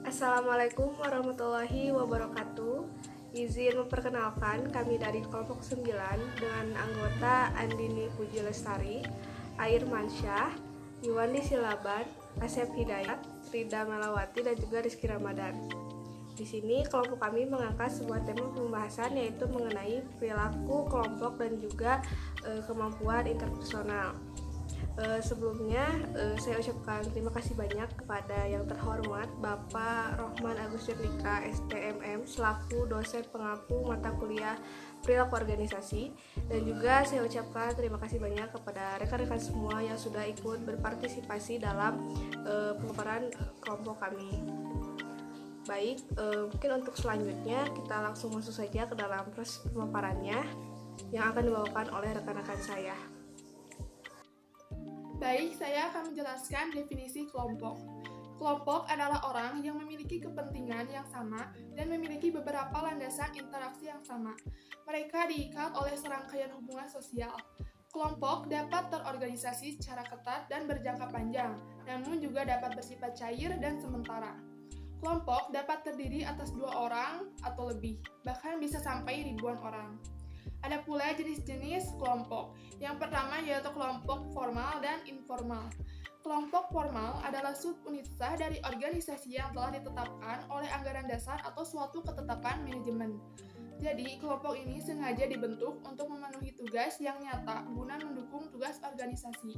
Assalamualaikum warahmatullahi wabarakatuh. Izin memperkenalkan kami dari kelompok 9 dengan anggota Andini Puji Lestari, Air Mansyah, Yuwandi Silaban, Asep Hidayat, Rida Melawati, dan juga Rizky Ramadan. Di sini kelompok kami mengangkat sebuah tema pembahasan yaitu mengenai perilaku kelompok dan juga kemampuan interpersonal. Sebelumnya saya ucapkan terima kasih banyak kepada yang terhormat Bapak Rohman Agus Jurnika STMM selaku dosen pengampu mata kuliah perilaku organisasi, dan juga saya ucapkan terima kasih banyak kepada rekan-rekan semua yang sudah ikut berpartisipasi dalam pemaparan kelompok kami. Baik, mungkin untuk selanjutnya kita langsung masuk saja ke dalam proses pemaparannya yang akan dibawakan oleh rekan-rekan saya. Baik, saya akan menjelaskan definisi kelompok. Kelompok adalah orang yang memiliki kepentingan yang sama dan memiliki beberapa landasan interaksi yang sama. Mereka diikat oleh serangkaian hubungan sosial. Kelompok dapat terorganisasi secara ketat dan berjangka panjang, namun juga dapat bersifat cair dan sementara. Kelompok dapat terdiri atas 2 orang atau lebih, bahkan bisa sampai ribuan orang. Ada pula jenis-jenis kelompok. Yang pertama yaitu kelompok formal dan informal. Kelompok formal adalah subunit sah dari organisasi yang telah ditetapkan oleh anggaran dasar atau suatu ketetapan manajemen. Jadi, kelompok ini sengaja dibentuk untuk memenuhi tugas yang nyata guna mendukung tugas organisasi.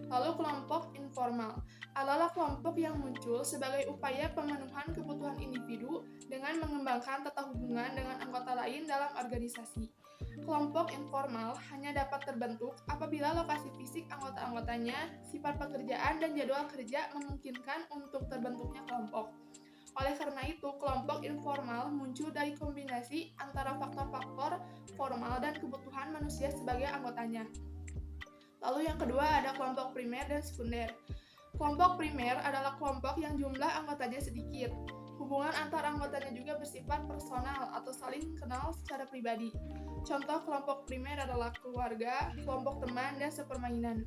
Lalu kelompok informal adalah kelompok yang muncul sebagai upaya pemenuhan kebutuhan individu dengan mengembangkan tata hubungan dengan anggota lain dalam organisasi. Kelompok informal hanya dapat terbentuk apabila lokasi fisik anggota-anggotanya, sifat pekerjaan, dan jadwal kerja memungkinkan untuk terbentuknya kelompok. Oleh karena itu, kelompok informal muncul dari kombinasi antara faktor-faktor formal dan kebutuhan manusia sebagai anggotanya. Lalu yang kedua ada kelompok primer dan sekunder. Kelompok primer adalah kelompok yang jumlah anggotanya sedikit. Hubungan antar anggotanya juga bersifat personal atau saling kenal secara pribadi. Contoh kelompok primer adalah keluarga, kelompok teman, dan sepermainan.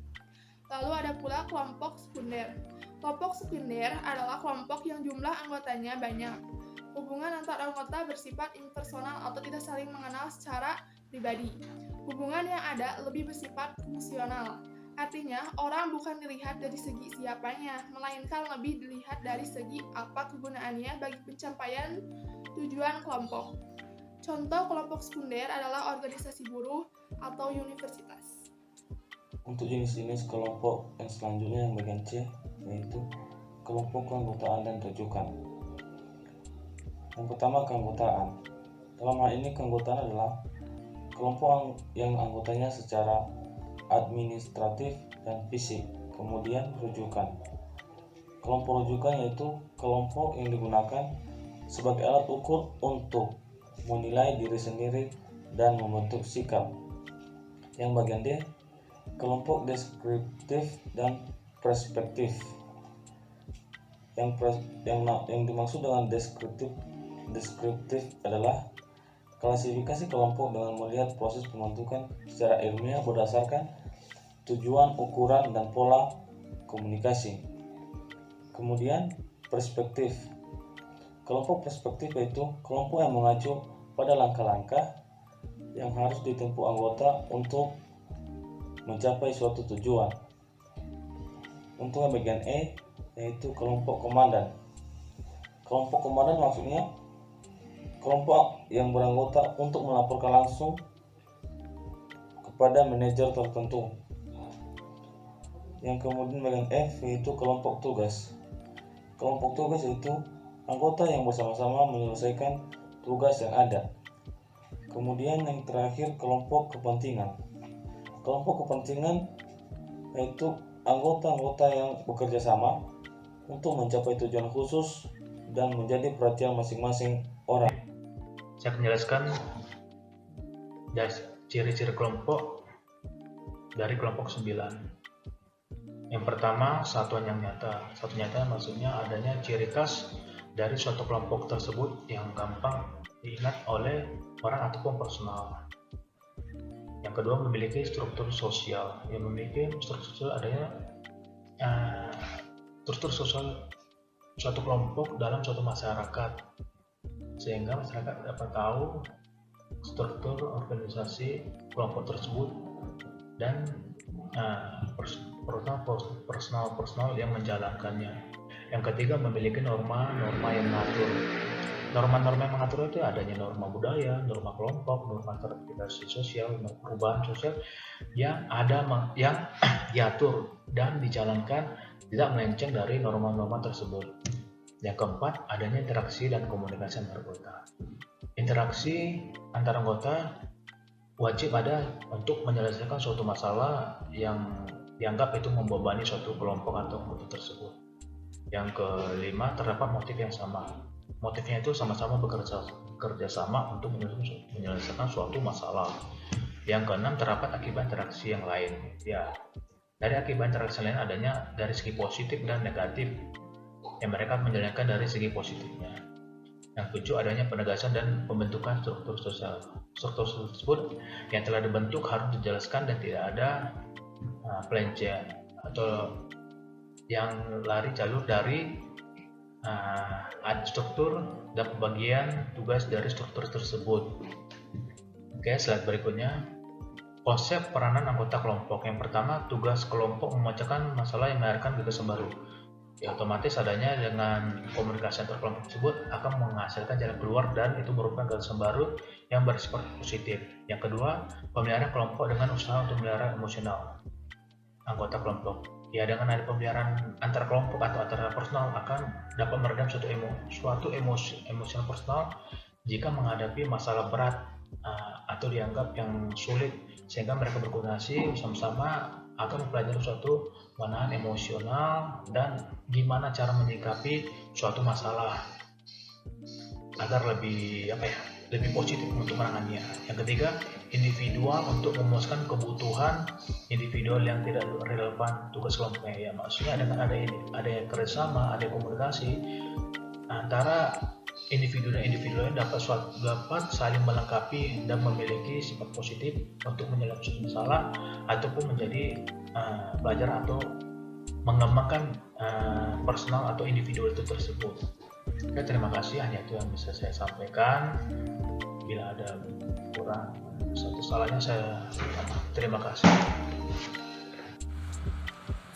Lalu ada pula kelompok sekunder. Kelompok sekunder adalah kelompok yang jumlah anggotanya banyak. Hubungan antar anggota bersifat impersonal atau tidak saling mengenal secara pribadi. Hubungan yang ada lebih bersifat fungsional. Artinya, orang bukan dilihat dari segi siapanya, melainkan lebih dilihat dari segi apa kegunaannya bagi pencapaian tujuan kelompok. Contoh kelompok sekunder adalah organisasi buruh atau universitas. Untuk jenis-jenis kelompok yang selanjutnya yang bagian C, yaitu kelompok keanggotaan dan rujukan. Yang pertama, keanggotaan. Dalam hal ini, keanggotaan adalah kelompok yang anggotanya secara administratif dan fisik. Kemudian rujukan. Kelompok rujukan yaitu kelompok yang digunakan sebagai alat ukur untuk menilai diri sendiri dan membentuk sikap. Yang bagian D, kelompok deskriptif dan perspektif. Yang dimaksud dengan deskriptif adalah klasifikasi kelompok dengan melihat proses pembentukan secara ilmiah berdasarkan tujuan, ukuran, dan pola komunikasi. Kemudian perspektif. Kelompok perspektif yaitu kelompok yang mengacu pada langkah-langkah yang harus ditempuh anggota untuk mencapai suatu tujuan. Untuk yang bagian E yaitu kelompok komandan. Kelompok komandan maksudnya kelompok yang beranggota untuk melaporkan langsung kepada manajer tertentu. Yang kemudian bagian F yaitu kelompok tugas. Kelompok tugas yaitu anggota yang bersama-sama menyelesaikan tugas yang ada. Kemudian yang terakhir kelompok kepentingan. Kelompok kepentingan yaitu anggota-anggota yang bekerja sama untuk mencapai tujuan khusus dan menjadi perhatian masing-masing orang. Saya akan menjelaskan ciri-ciri kelompok dari kelompok 9. Yang pertama, satuan yang nyata. Satuan nyata maksudnya adanya ciri khas dari suatu kelompok tersebut yang gampang diingat oleh orang ataupun personal. Yang kedua, memiliki struktur sosial. Yang memiliki struktur sosial adanya struktur sosial suatu kelompok dalam suatu masyarakat, sehingga masyarakat dapat tahu struktur organisasi kelompok tersebut dan personal yang menjalankannya. Yang ketiga, memiliki norma-norma yang mengatur. Norma-norma yang mengatur itu adanya norma budaya, norma kelompok, norma stratifikasi sosial, norma perubahan sosial yang diatur dan dijalankan tidak melenceng dari norma-norma tersebut. Yang keempat, adanya interaksi dan komunikasi antar anggota. Interaksi antar anggota wajib ada untuk menyelesaikan suatu masalah yang dianggap itu membebani suatu kelompok atau anggota tersebut. Yang kelima, terdapat motif yang sama. Motifnya itu sama-sama bekerja sama untuk menyelesaikan suatu masalah. Yang keenam, terdapat akibat interaksi yang lain. Ya, dari akibat interaksi lain adanya dari segi positif dan negatif yang mereka menjalankan dari segi positifnya. Yang ketujuh, adanya penegasan dan pembentukan struktur sosial. Struktur tersebut yang telah dibentuk harus dijelaskan dan tidak ada pelenceng atau yang lari jalur dari struktur dan pembagian tugas dari struktur tersebut. Oke, slide berikutnya. Konsep peranan anggota kelompok. Yang pertama, tugas kelompok memecahkan masalah yang melahirkan gagasan baru. Ya, otomatis adanya dengan komunikasi antar kelompok tersebut akan menghasilkan jalan keluar dan itu merupakan gagasan baru yang bersifat positif. Yang kedua, pemeliharaan kelompok dengan usaha untuk memelihara emosional anggota kelompok. Ya, dengan ada pemeliharaan antar kelompok atau antar personal akan dapat meredam suatu emosional personal jika menghadapi masalah berat atau dianggap yang sulit, sehingga mereka berkoordinasi bersama-sama akan mempelajari suatu menahan emosional dan gimana cara menyikapi suatu masalah agar lebih positif untuk menanganinya. Yang ketiga, individual untuk memuaskan kebutuhan individual yang tidak relevan tugas kelompoknya. Ya, maksudnya ada kerjasama, ada komunikasi antara individu dan individu lain dapat saling melengkapi dan memiliki sifat positif untuk menyelesaikan masalah ataupun menjadi belajar atau mengembangkan personal atau individu itu tersebut. Oke, terima kasih, hanya itu yang bisa saya sampaikan. Bila ada kurang satu salahnya saya terima kasih.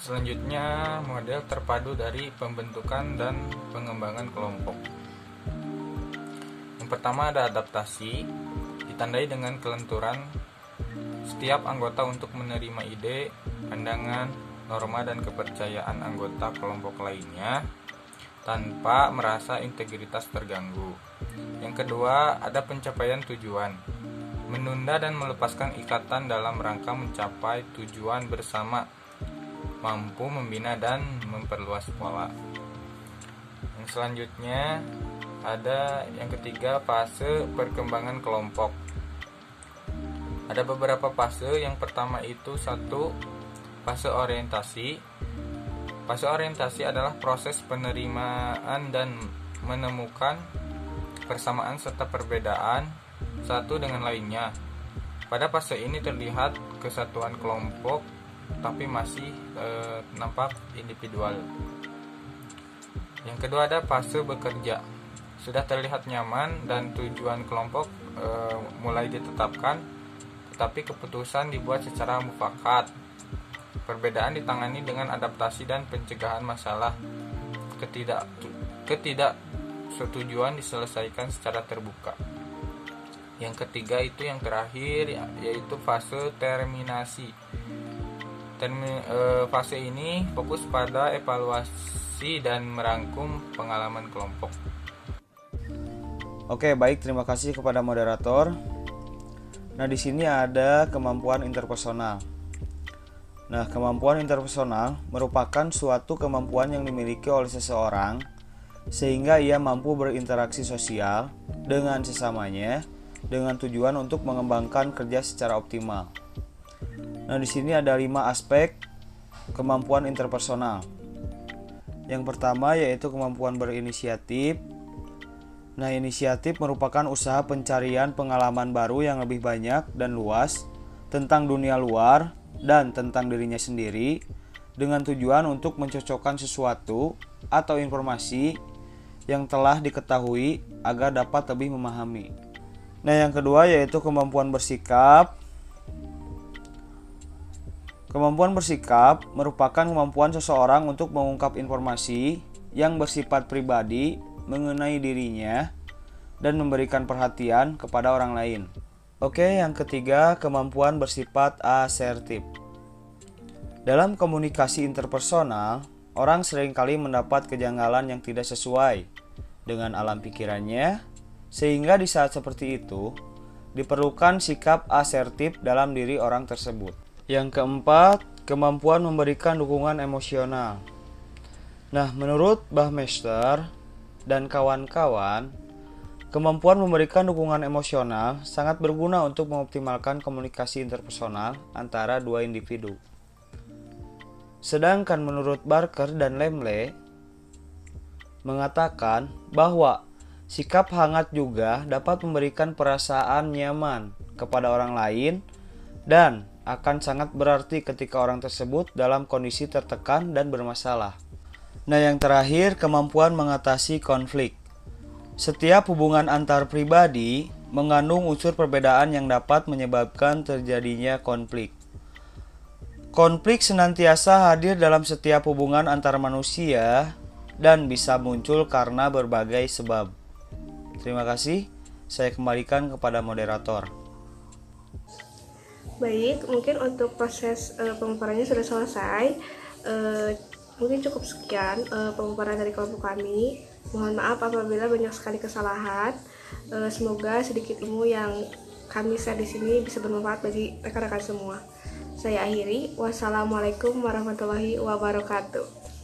Selanjutnya, model terpadu dari pembentukan dan pengembangan kelompok. Yang pertama ada adaptasi, ditandai dengan kelenturan setiap anggota untuk menerima ide, pandangan, norma dan kepercayaan anggota kelompok lainnya tanpa merasa integritas terganggu. Yang kedua, ada pencapaian tujuan, menunda dan melepaskan ikatan dalam rangka mencapai tujuan bersama, mampu membina dan memperluas pola. Yang selanjutnya ada yang ketiga, fase perkembangan kelompok. Ada beberapa fase. Yang pertama itu 1, fase orientasi. Fase orientasi adalah proses penerimaan dan menemukan persamaan serta perbedaan satu dengan lainnya. Pada fase ini terlihat kesatuan kelompok tapi masih nampak individual. Yang kedua ada fase bekerja. Sudah terlihat nyaman dan tujuan kelompok mulai ditetapkan, tetapi keputusan dibuat secara mufakat. Perbedaan ditangani dengan adaptasi dan pencegahan masalah. Ketidaksetujuan diselesaikan secara terbuka. Yang ketiga itu yang terakhir, yaitu fase terminasi. Fase ini fokus pada evaluasi dan merangkum pengalaman kelompok. Oke, baik, terima kasih kepada moderator. Nah, di sini ada kemampuan interpersonal. Nah, kemampuan interpersonal merupakan suatu kemampuan yang dimiliki oleh seseorang sehingga ia mampu berinteraksi sosial dengan sesamanya dengan tujuan untuk mengembangkan kerja secara optimal. Nah, di sini ada 5 aspek kemampuan interpersonal. Yang pertama yaitu kemampuan berinisiatif. Nah, inisiatif merupakan usaha pencarian pengalaman baru yang lebih banyak dan luas tentang dunia luar dan tentang dirinya sendiri dengan tujuan untuk mencocokkan sesuatu atau informasi yang telah diketahui agar dapat lebih memahami. Nah, yang kedua yaitu kemampuan bersikap. Kemampuan bersikap merupakan kemampuan seseorang untuk mengungkap informasi yang bersifat pribadi mengenai dirinya dan memberikan perhatian kepada orang lain. Oke, yang ketiga, kemampuan bersifat asertif. Dalam komunikasi interpersonal, orang seringkali mendapat kejanggalan yang tidak sesuai dengan alam pikirannya, sehingga di saat seperti itu diperlukan sikap asertif dalam diri orang tersebut. Yang keempat, kemampuan memberikan dukungan emosional. Nah, menurut Baumeister dan kawan-kawan, kemampuan memberikan dukungan emosional sangat berguna untuk mengoptimalkan komunikasi interpersonal antara dua individu. Sedangkan menurut Barker dan Lemle mengatakan bahwa sikap hangat juga dapat memberikan perasaan nyaman kepada orang lain dan akan sangat berarti ketika orang tersebut dalam kondisi tertekan dan bermasalah. Nah, yang terakhir, kemampuan mengatasi konflik. Setiap hubungan antar pribadi mengandung unsur perbedaan yang dapat menyebabkan terjadinya konflik. Konflik senantiasa hadir dalam setiap hubungan antar manusia dan bisa muncul karena berbagai sebab. Terima kasih, saya kembalikan kepada moderator. Baik, mungkin untuk proses pemaparannya sudah selesai. Mungkin cukup sekian pemaparan dari kelompok kami. Mohon maaf apabila banyak sekali kesalahan. Semoga sedikit ilmu yang kami share di sini bisa bermanfaat bagi rekan-rekan semua. Saya akhiri. Wassalamualaikum warahmatullahi wabarakatuh.